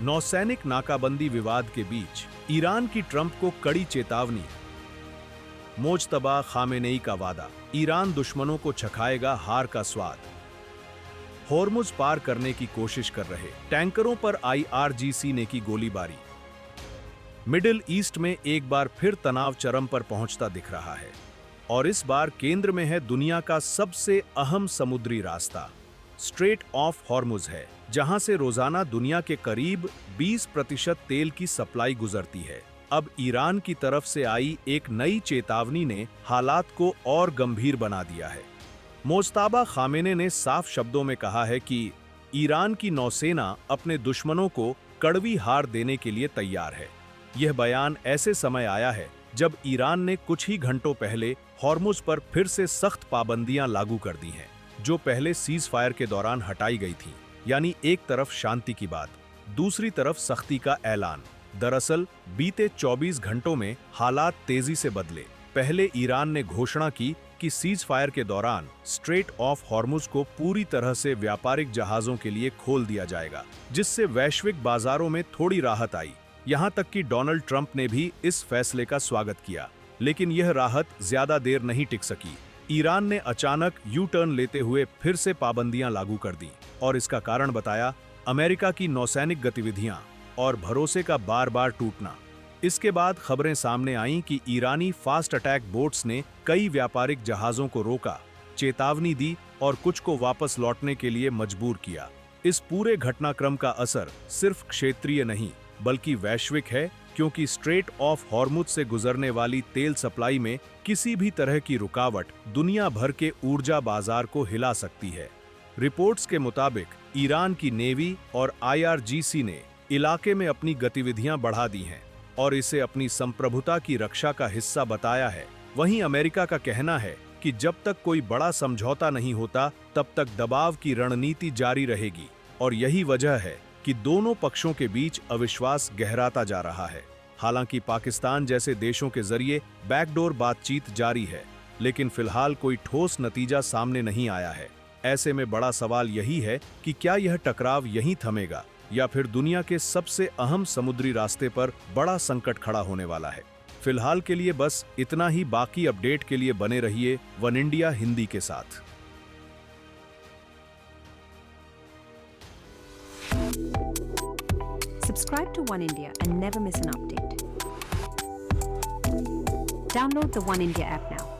नौसैनिक नाकाबंदी विवाद के बीच ईरान की ट्रंप को कड़ी चेतावनी। मोज्तबा खामेनेई का वादा, ईरान दुश्मनों को चखाएगा हार का स्वाद। होर्मुज पार करने की कोशिश कर रहे टैंकरों पर IRGC ने की गोलीबारी। मिडिल ईस्ट में एक बार फिर तनाव चरम पर पहुंचता दिख रहा है और इस बार केंद्र में है दुनिया का सबसे अहम समुद्री रास्ता, स्ट्रेट ऑफ हॉर्मुज है, जहां से रोजाना दुनिया के करीब 20% तेल की सप्लाई गुजरती है। अब ईरान की तरफ से आई एक नई चेतावनी ने हालात को और गंभीर बना दिया है। मोज्तबा खामेने ने साफ शब्दों में कहा है कि ईरान की नौसेना अपने दुश्मनों को कड़वी हार देने के लिए तैयार है। यह बयान ऐसे समय आया है जब ईरान ने कुछ ही घंटों पहले हॉर्मुज पर फिर से सख्त पाबंदियां लागू कर दी हैं, जो पहले सीज फायर के दौरान हटाई गई थी। यानी एक तरफ शांति की बात, दूसरी तरफ सख्ती का ऐलान। दरअसल बीते 24 घंटों में हालात तेजी से बदले। पहले ईरान ने घोषणा की कि सीज फायर के दौरान स्ट्रेट ऑफ हॉर्मुज को पूरी तरह से व्यापारिक जहाजों के लिए खोल दिया जाएगा, जिससे वैश्विक बाजारों में थोड़ी राहत आई। यहां तक कि डोनाल्ड ट्रंप ने भी इस फैसले का स्वागत किया, लेकिन यह राहत ज्यादा देर नहीं टिक सकी। ईरान ने अचानक यू टर्न लेते हुए फिर से पाबंदियां लागू कर दी और इसका कारण बताया अमेरिका की नौसैनिक गतिविधियां और भरोसे का बार बार टूटना। इसके बाद खबरें सामने आईं कि ईरानी फास्ट अटैक बोट्स ने कई व्यापारिक जहाजों को रोका, चेतावनी दी और कुछ को वापस लौटने के लिए मजबूर किया। इस पूरे घटनाक्रम का असर सिर्फ क्षेत्रीय नहीं बल्कि वैश्विक है, क्योंकि स्ट्रेट ऑफ हॉर्मुज से गुजरने वाली तेल सप्लाई में किसी भी तरह की रुकावट दुनिया भर के ऊर्जा बाजार को हिला सकती है। रिपोर्ट्स के मुताबिक ईरान की नेवी और IRGC ने इलाके में अपनी गतिविधियां बढ़ा दी हैं और इसे अपनी संप्रभुता की रक्षा का हिस्सा बताया है। वहीं अमेरिका का कहना है कि जब तक कोई बड़ा समझौता नहीं होता तब तक दबाव की रणनीति जारी रहेगी और यही वजह है कि दोनों पक्षों के बीच अविश्वास गहराता जा रहा है। हालांकि पाकिस्तान जैसे देशों के जरिए बैकडोर बातचीत जारी है, लेकिन फिलहाल कोई ठोस नतीजा सामने नहीं आया है। ऐसे में बड़ा सवाल यही है कि क्या यह टकराव यहीं थमेगा या फिर दुनिया के सबसे अहम समुद्री रास्ते पर बड़ा संकट खड़ा होने वाला है। फिलहाल के लिए बस इतना ही। बाकी अपडेट के लिए बने रहिए वन इंडिया हिंदी के साथ। Subscribe to One India and never miss an update. Download the One India app now.